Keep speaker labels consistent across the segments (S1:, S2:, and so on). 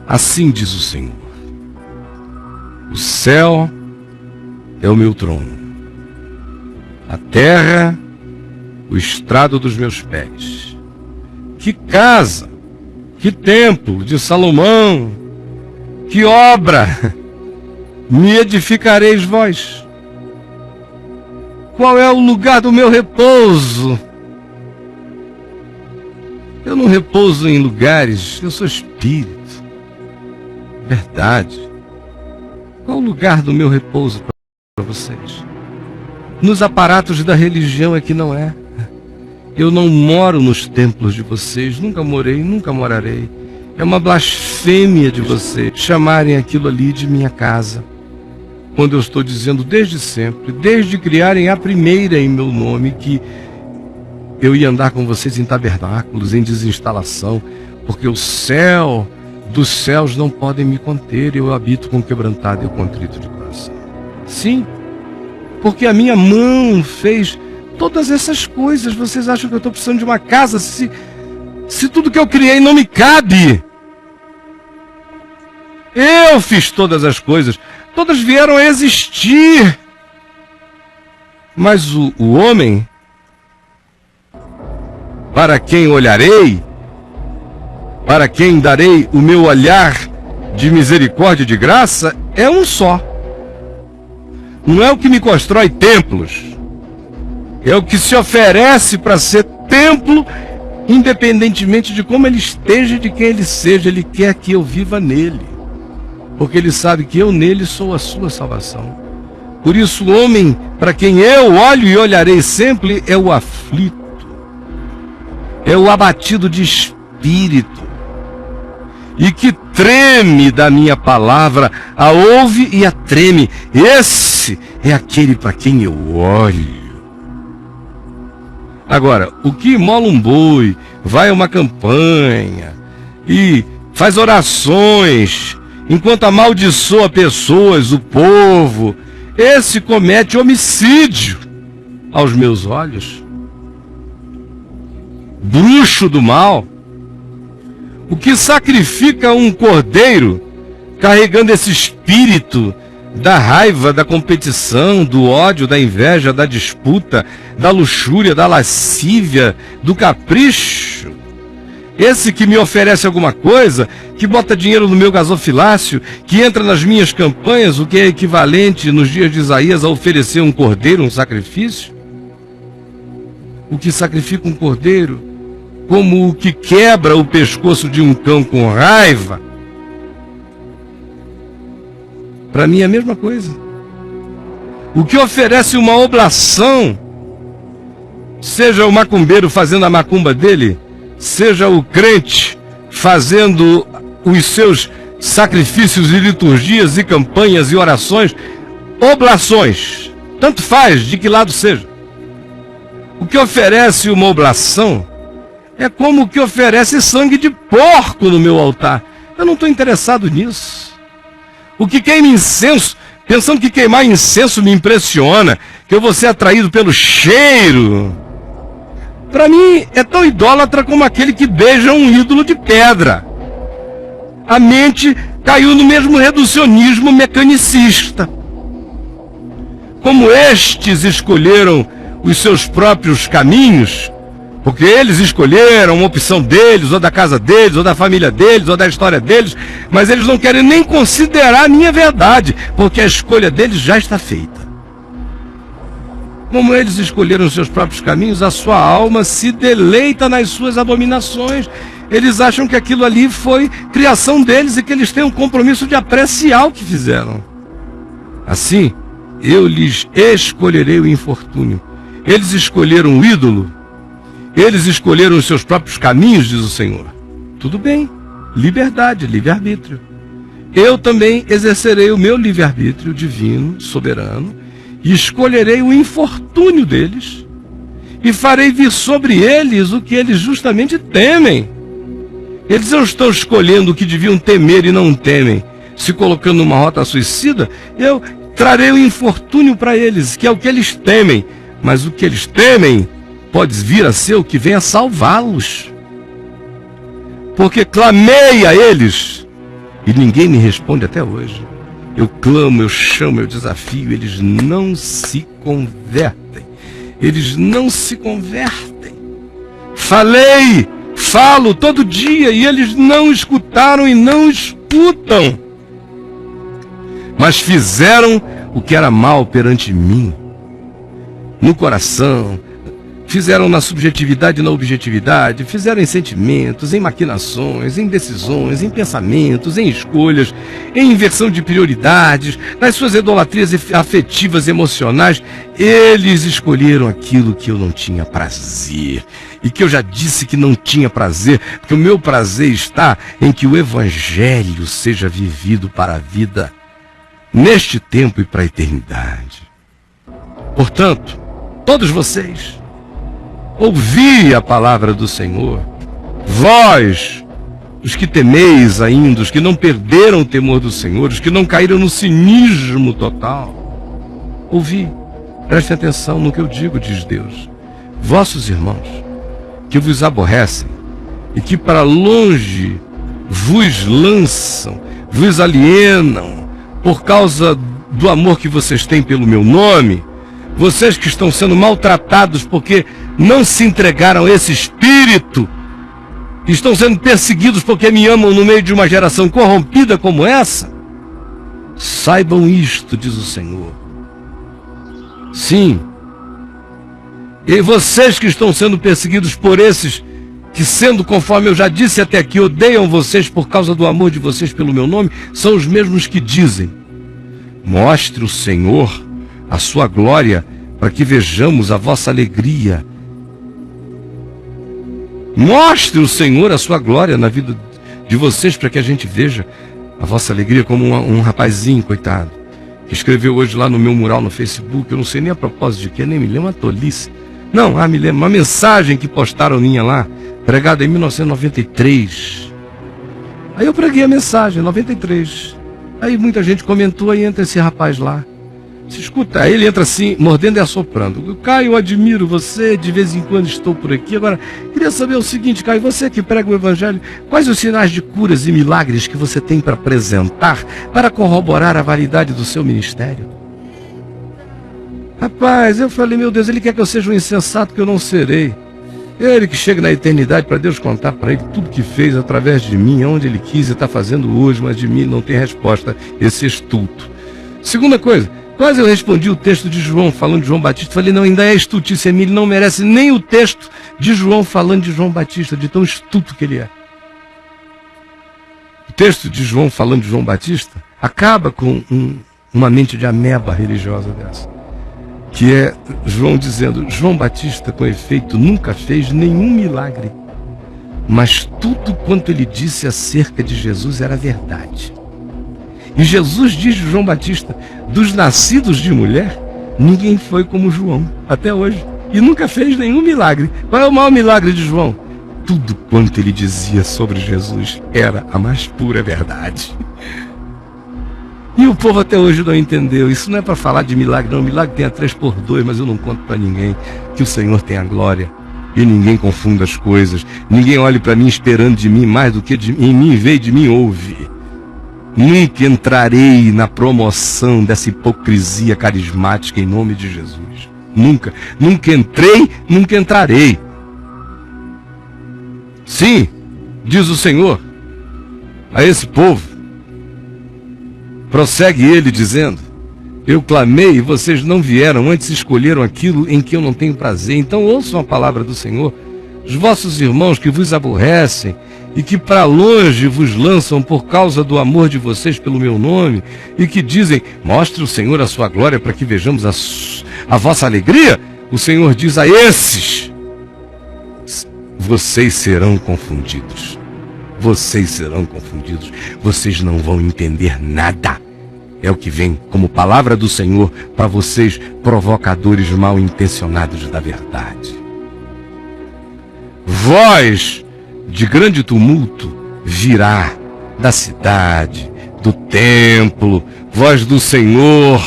S1: Assim diz o Senhor: o céu é o meu trono, a terra o estrado dos meus pés. Que casa, que templo de Salomão, que obra me edificareis vós? Qual é o lugar do meu repouso? Eu não repouso em lugares, eu sou espírito. Verdade. Qual o lugar do meu repouso para vocês? Nos aparatos da religião é que não é. Eu não moro nos templos de vocês, nunca morei, nunca morarei. É uma blasfêmia de vocês chamarem aquilo ali de minha casa, quando eu estou dizendo desde sempre, desde criarem a primeira em meu nome, que eu ia andar com vocês em tabernáculos, em desinstalação, porque o céu dos céus não podem me conter, eu habito com quebrantado e o contrito de coração. Sim, porque a minha mão fez todas essas coisas. Vocês acham que eu estou precisando de uma casa se tudo que eu criei não me cabe? Eu fiz todas as coisas, todas vieram a existir. Mas o homem, para quem olharei, para quem darei o meu olhar de misericórdia e de graça, é um só. Não é o que me constrói templos, é o que se oferece para ser templo, independentemente de como ele esteja e de quem ele seja. Ele quer que eu viva nele, porque ele sabe que eu nele sou a sua salvação. Por isso o homem para quem eu olho e olharei sempre é o aflito, é o abatido de espírito, e que treme da minha palavra, a ouve e a treme. Esse é aquele para quem eu olho. Agora, o que imola um boi, vai a uma campanha e faz orações, enquanto amaldiçoa pessoas, o povo, esse comete homicídio aos meus olhos. Bruxo do mal. O que sacrifica um cordeiro, carregando esse espírito da raiva, da competição, do ódio, da inveja, da disputa, da luxúria, da lascívia, do capricho. Esse que me oferece alguma coisa, que bota dinheiro no meu gasofilácio, que entra nas minhas campanhas, o que é equivalente nos dias de Isaías a oferecer um cordeiro, um sacrifício. O que sacrifica um cordeiro, como o que quebra o pescoço de um cão com raiva, para mim é a mesma coisa. O que oferece uma oblação, seja o macumbeiro fazendo a macumba dele, seja o crente fazendo os seus sacrifícios e liturgias e campanhas e orações, oblações, tanto faz de que lado seja. O que oferece uma oblação é como o que oferece sangue de porco no meu altar. Eu não estou interessado nisso. O que queima incenso, pensando que queimar incenso me impressiona, que eu vou ser atraído pelo cheiro, para mim é tão idólatra como aquele que beija um ídolo de pedra. A mente caiu no mesmo reducionismo mecanicista. Como estes escolheram os seus próprios caminhos, porque eles escolheram uma opção deles, ou da casa deles, ou da família deles, ou da história deles, mas eles não querem nem considerar a minha verdade, porque a escolha deles já está feita. Como eles escolheram os seus próprios caminhos, a sua alma se deleita nas suas abominações. Eles acham que aquilo ali foi criação deles e que eles têm um compromisso de apreciar o que fizeram. Assim, eu lhes escolherei o infortúnio. Eles escolheram o ídolo, eles escolheram os seus próprios caminhos, diz o Senhor. Tudo bem, liberdade, livre-arbítrio. Eu também exercerei o meu livre-arbítrio divino, soberano, e escolherei o infortúnio deles, e farei vir sobre eles o que eles justamente temem. Eles não estão escolhendo o que deviam temer e não temem, se colocando numa rota suicida. Eu trarei o infortúnio para eles, que é o que eles temem, mas o que eles temem pode vir a ser o que vem a salvá-los. Porque clamei a eles, E ninguém me responde até hoje. Eu clamo, eu chamo, eu desafio, eles não se convertem. Eles não se convertem. Falo todo dia e eles não escutaram e não escutam. Mas fizeram o que era mal perante mim. No coração, fizeram na subjetividade e na objetividade, fizeram em sentimentos, em maquinações, em decisões, em pensamentos, em escolhas, em inversão de prioridades, nas suas idolatrias afetivas, emocionais. Eles escolheram aquilo que eu não tinha prazer. E que eu já disse que não tinha prazer, porque o meu prazer está em que o Evangelho seja vivido para a vida, neste tempo e para a eternidade. Portanto, todos vocês, ouvi a palavra do Senhor. Vós, os que temeis ainda, os que não perderam o temor do Senhor, os que não caíram no cinismo total, ouvi, preste atenção no que eu digo, diz Deus. Vossos irmãos, que vos aborrecem e que para longe vos lançam, vos alienam, por causa do amor que vocês têm pelo meu nome, vocês que estão sendo maltratados porque não se entregaram a esse espírito, estão sendo perseguidos porque me amam no meio de uma geração corrompida como essa, saibam isto, diz o Senhor. Sim, e vocês que estão sendo perseguidos por esses que, sendo conforme eu já disse até aqui, odeiam vocês por causa do amor de vocês pelo meu nome, são os mesmos que dizem: mostre o Senhor a sua glória, para que vejamos a vossa alegria. Mostre o Senhor a sua glória na vida de vocês, para que a gente veja a vossa alegria, como um rapazinho, coitado, que escreveu hoje lá no meu mural no Facebook, eu não sei nem a propósito de quê, nem me lembro, uma tolice. Não, me lembro, uma mensagem que postaram minha lá, pregada em 1993. Aí eu preguei a mensagem, 93. Aí muita gente comentou, aí entra esse rapaz lá. Se escuta, aí ele entra assim, mordendo e assoprando. Caio, eu admiro você, de vez em quando estou por aqui. Agora, queria saber o seguinte, Caio, você que prega o Evangelho, quais os sinais de curas e milagres que você tem para apresentar, para corroborar a validade do seu ministério? Rapaz, eu falei, meu Deus, ele quer que eu seja um insensato que eu não serei. Ele que chega na eternidade para Deus contar para ele tudo que fez através de mim, onde ele quis e está fazendo hoje, mas de mim não tem resposta, esse estulto. Segunda coisa, quase eu respondi o texto de João falando de João Batista. Falei, não, ainda é estultice, ele não merece nem o texto de João falando de João Batista, de tão estulto que ele é. O texto de João falando de João Batista acaba com uma mente de ameba religiosa dessa, que é João dizendo: João Batista, com efeito, nunca fez nenhum milagre, mas tudo quanto ele disse acerca de Jesus era verdade. E Jesus diz de João Batista: dos nascidos de mulher, ninguém foi como João, até hoje, e nunca fez nenhum milagre. Qual é o maior milagre de João? Tudo quanto ele dizia sobre Jesus era a mais pura verdade. E o povo até hoje não entendeu. Isso não é para falar de milagre, não. Milagre tem a 3x2, mas eu não conto para ninguém que o Senhor tem a glória. E ninguém confunda as coisas. Ninguém olhe para mim esperando de mim mais do que em mim veio de mim ouve. Nunca entrarei na promoção dessa hipocrisia carismática em nome de Jesus. Nunca. Nunca entrei, nunca entrarei. Sim, diz o Senhor a esse povo. Prossegue ele dizendo: eu clamei e vocês não vieram, antes escolheram aquilo em que eu não tenho prazer. Então ouçam a palavra do Senhor. Os vossos irmãos que vos aborrecem e que para longe vos lançam por causa do amor de vocês pelo meu nome, e que dizem: mostre o Senhor a sua glória para que vejamos a vossa alegria. O Senhor diz a esses: vocês serão confundidos. Vocês serão confundidos. Vocês não vão entender nada. É o que vem como palavra do Senhor para vocês, provocadores mal intencionados da verdade. Voz de grande tumulto virá da cidade, do templo, voz do Senhor,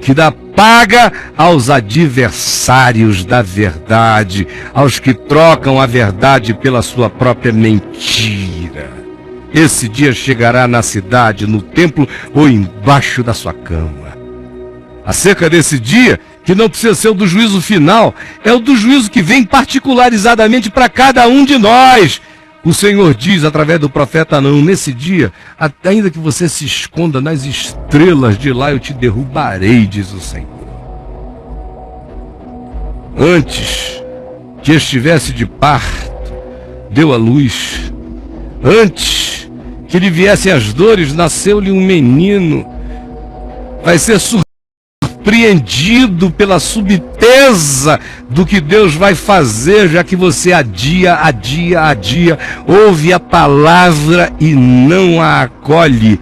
S1: que dá paga aos adversários da verdade, aos que trocam a verdade pela sua própria mentira. Esse dia chegará na cidade, no templo ou embaixo da sua cama. Acerca desse dia, que não precisa ser o do juízo final, é o do juízo que vem particularizadamente para cada um de nós. O Senhor diz através do profeta Naum: nesse dia, ainda que você se esconda nas estrelas de lá, eu te derrubarei, diz o Senhor. Antes que estivesse de parto, deu à luz. Antes que lhe viessem as dores, nasceu-lhe um menino. Vai ser surpreendido pela subtileza do que Deus vai fazer, já que você adia, ouve a palavra e não a acolhe.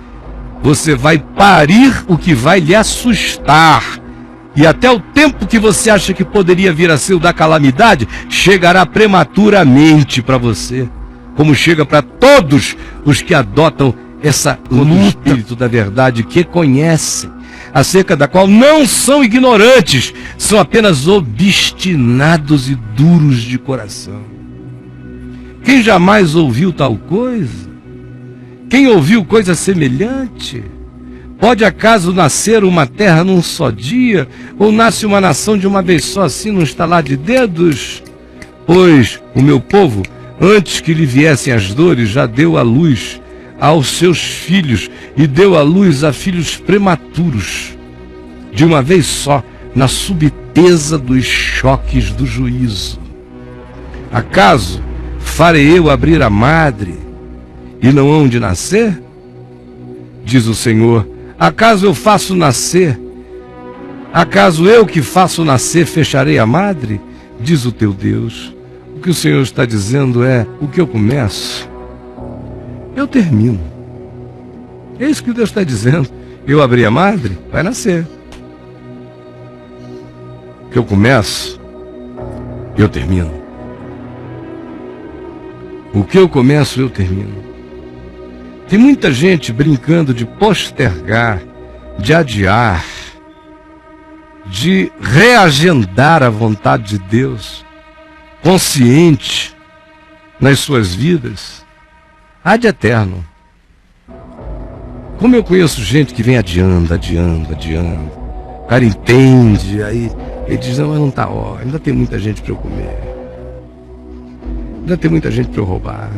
S1: Você vai parir o que vai lhe assustar. E até o tempo que você acha que poderia vir a ser o da calamidade, chegará prematuramente para você, como chega para todos os que adotam essa luta, espírito da verdade, que conhecem, acerca da qual não são ignorantes, são apenas obstinados e duros de coração. Quem jamais ouviu tal coisa? Quem ouviu coisa semelhante? Pode acaso nascer uma terra num só dia? Ou nasce uma nação de uma vez só, assim, num estalar de dedos? Pois o meu povo, antes que lhe viessem as dores, já deu à luz aos seus filhos, e deu à luz a filhos prematuros, de uma vez só, na subtileza dos choques do juízo. Acaso farei eu abrir a madre, e não hão de nascer? Diz o Senhor. Acaso eu faço nascer? Acaso eu que faço nascer fecharei a madre? Diz o teu Deus. O que o Senhor está dizendo é: o que eu começo, eu termino. É isso que Deus está dizendo. Eu abri a madre, vai nascer. O que eu começo, eu termino. O que eu começo, eu termino. Tem muita gente brincando de postergar, de adiar, de reagendar a vontade de Deus, consciente nas suas vidas, ad eterno. Como eu conheço gente que vem adiando. O cara entende, aí ele diz: não, mas não está hora, ainda tem muita gente para eu comer, ainda tem muita gente para eu roubar.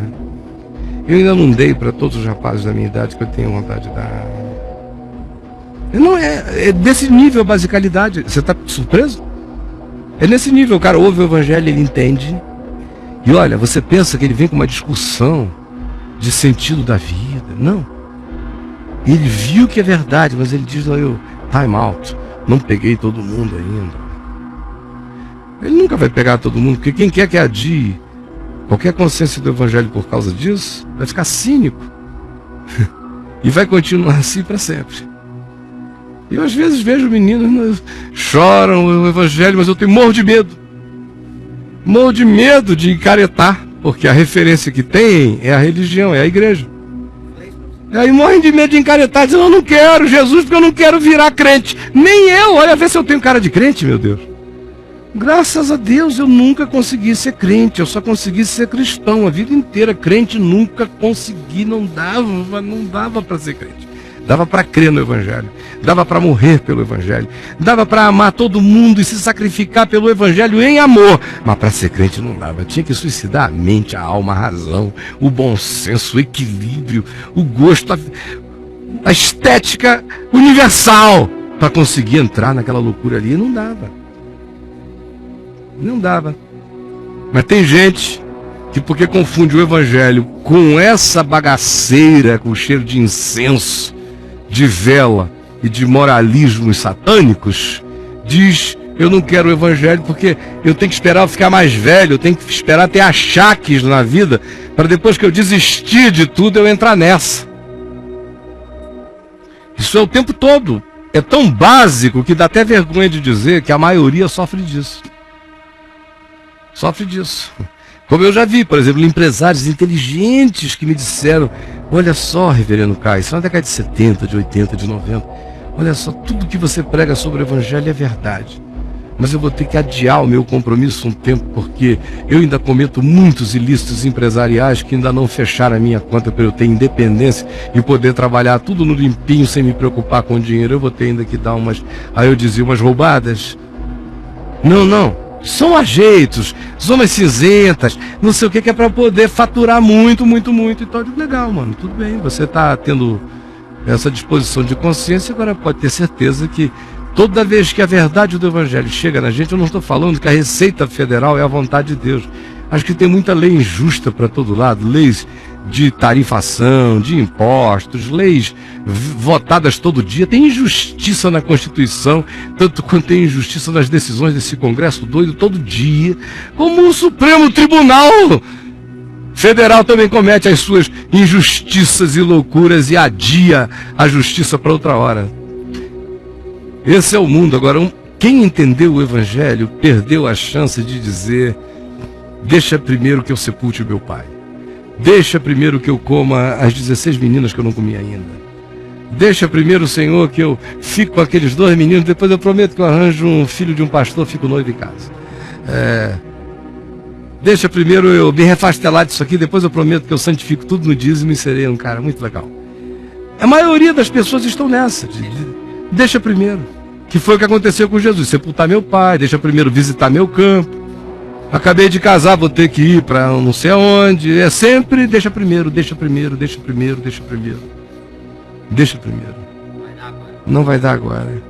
S1: Eu ainda não dei para todos os rapazes da minha idade que eu tenho vontade de dar. Não é desse nível a basicalidade. Você está surpreso? É nesse nível. O cara ouve o evangelho, ele entende. E olha, você pensa que ele vem com uma discussão de sentido da vida. Não. Ele viu que é verdade, mas ele diz: eu, time out, não peguei todo mundo ainda. Ele nunca vai pegar todo mundo, porque quem quer que adie qualquer consciência do evangelho por causa disso, vai ficar cínico. E vai continuar assim para sempre. Eu às vezes vejo meninos choram o evangelho, mas eu morro de medo. Morro de medo de encaretar, porque a referência que tem é a religião, é a igreja. E aí morrem de medo de encaretar, dizendo: eu não quero Jesus porque eu não quero virar crente. Nem eu, olha, vê se eu tenho cara de crente, meu Deus. Graças a Deus eu nunca consegui ser crente, eu só consegui ser cristão a vida inteira. Crente nunca consegui, não dava para ser crente. Dava para crer no evangelho, dava para morrer pelo evangelho, dava para amar todo mundo e se sacrificar pelo evangelho em amor, mas para ser crente não dava. Tinha que suicidar a mente, a alma, a razão, o bom senso, o equilíbrio, o gosto, a estética universal para conseguir entrar naquela loucura ali. Não dava. Não dava. Mas tem gente que, porque confunde o evangelho com essa bagaceira, com cheiro de incenso, de vela e de moralismos satânicos, diz: eu não quero o evangelho porque eu tenho que esperar eu ficar mais velho, eu tenho que esperar ter achaques na vida, para depois que eu desistir de tudo eu entrar nessa. Isso é o tempo todo. É tão básico que dá até vergonha de dizer que a maioria sofre disso. Sofre disso. Como eu já vi, por exemplo, empresários inteligentes que me disseram: olha só, reverendo Caio, isso é na década de 70, de 80, de 90. Olha só, tudo que você prega sobre o evangelho é verdade. mas eu vou ter que adiar o meu compromisso um tempo, porque eu ainda cometo muitos ilícitos empresariais que ainda não fecharam a minha conta para eu ter independência e poder trabalhar tudo no limpinho sem me preocupar com o dinheiro. Eu vou ter ainda que dar umas, aí eu dizia, umas roubadas. Não, são ajeitos, zonas cinzentas, não sei o que é para poder faturar muito. Então eu digo, legal, mano, tudo bem, você está tendo essa disposição de consciência, agora pode ter certeza que toda vez que a verdade do Evangelho chega na gente, eu não estou falando que a Receita Federal é a vontade de Deus. Acho que tem muita lei injusta para todo lado, leis de tarifação, de impostos, leis votadas todo dia. Tem injustiça na Constituição, tanto quanto tem injustiça nas decisões desse Congresso doido todo dia, como o Supremo Tribunal Federal também comete as suas injustiças e loucuras e adia a justiça para outra hora. Esse é o mundo. Agora, quem entendeu o Evangelho perdeu a chance de dizer: deixa primeiro que eu sepulte o meu pai. Deixa primeiro que eu coma as 16 meninas que eu não comi ainda. Deixa primeiro, Senhor, que eu fico com aqueles 2 meninos, depois eu prometo que eu arranjo um filho de um pastor, fico noivo em casa. Deixa primeiro eu me refastelar disso aqui, depois eu prometo que eu santifico tudo no dízimo e serei um cara muito legal. A maioria das pessoas estão nessa. Deixa primeiro. Que foi o que aconteceu com Jesus. Sepultar meu pai, deixa primeiro visitar meu campo. Acabei de casar, vou ter que ir para não sei aonde. É sempre deixa primeiro. Não vai dar agora.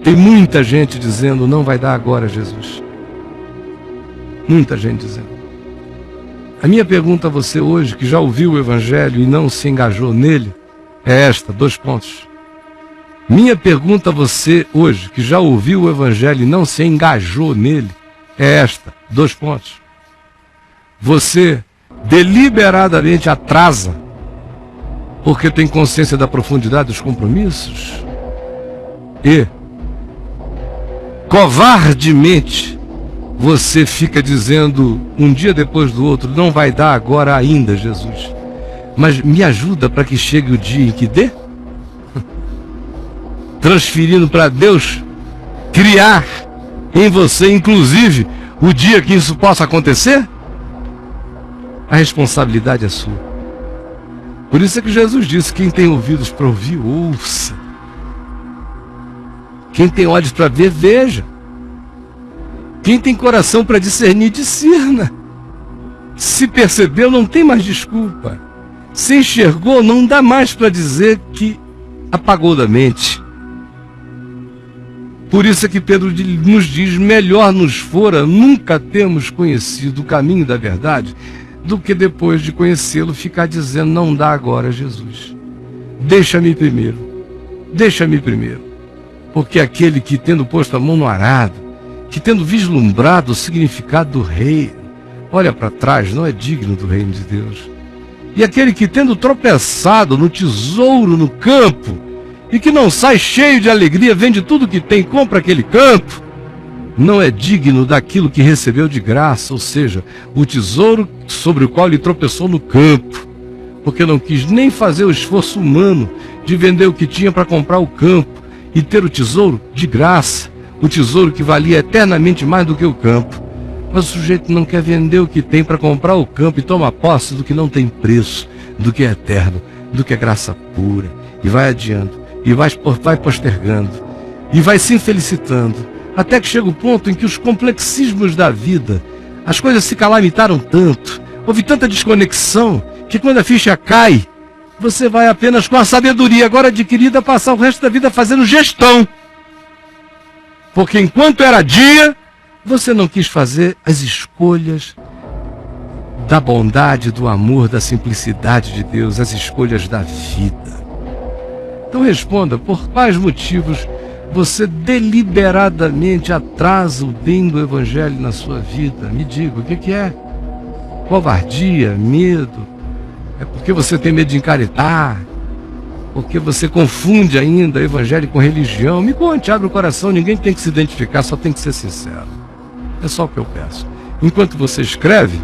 S1: Tem muita gente dizendo, não vai dar agora, Jesus. Muita gente dizendo. A minha pergunta a você hoje, que já ouviu o Evangelho e não se engajou nele, é esta, 2 pontos. Minha pergunta a você hoje, que já ouviu o Evangelho e não se engajou nele, é esta, 2 pontos. Você deliberadamente atrasa, porque tem consciência da profundidade dos compromissos, e covardemente você fica dizendo um dia depois do outro, não vai dar agora ainda, Jesus, mas me ajuda para que chegue o dia em que dê? Transferindo para Deus criar em você, inclusive, o dia que isso possa acontecer? A responsabilidade é sua. Por isso é que Jesus disse, quem tem ouvidos para ouvir, ouça. Quem tem olhos para ver, veja. Quem tem coração para discernir, discerna. Se percebeu, não tem mais desculpa. Se enxergou, não dá mais para dizer que apagou da mente. Por isso é que Pedro nos diz, melhor nos fora nunca termos conhecido o caminho da verdade, do que depois de conhecê-lo ficar dizendo, não dá agora, Jesus. Deixa-me primeiro. Porque aquele que, tendo posto a mão no arado, que tendo vislumbrado o significado do reino, olha para trás, não é digno do reino de Deus. E aquele que, tendo tropeçado no tesouro no campo, e que não sai cheio de alegria, vende tudo que tem, compra aquele campo, não é digno daquilo que recebeu de graça, ou seja, o tesouro sobre o qual ele tropeçou no campo, porque não quis nem fazer o esforço humano de vender o que tinha para comprar o campo e ter o tesouro de graça, o tesouro que valia eternamente mais do que o campo. Mas o sujeito não quer vender o que tem para comprar o campo e toma posse do que não tem preço, do que é eterno, do que é graça pura, e vai adiando. E vai postergando, e vai se infelicitando, até que chega o ponto em que os complexismos da vida, as coisas se calamitaram tanto, houve tanta desconexão, que quando a ficha cai, você vai apenas com a sabedoria agora adquirida passar o resto da vida fazendo gestão. Porque enquanto era dia, você não quis fazer as escolhas da bondade, do amor, da simplicidade de Deus, as escolhas da vida. Então responda, por quais motivos você deliberadamente atrasa o bem do Evangelho na sua vida? Me diga, o que é? Covardia, medo? É porque você tem medo de encaretar? Porque você confunde ainda Evangelho com religião? Me conte, abre o coração, ninguém tem que se identificar, só tem que ser sincero. É só o que eu peço. Enquanto você escreve,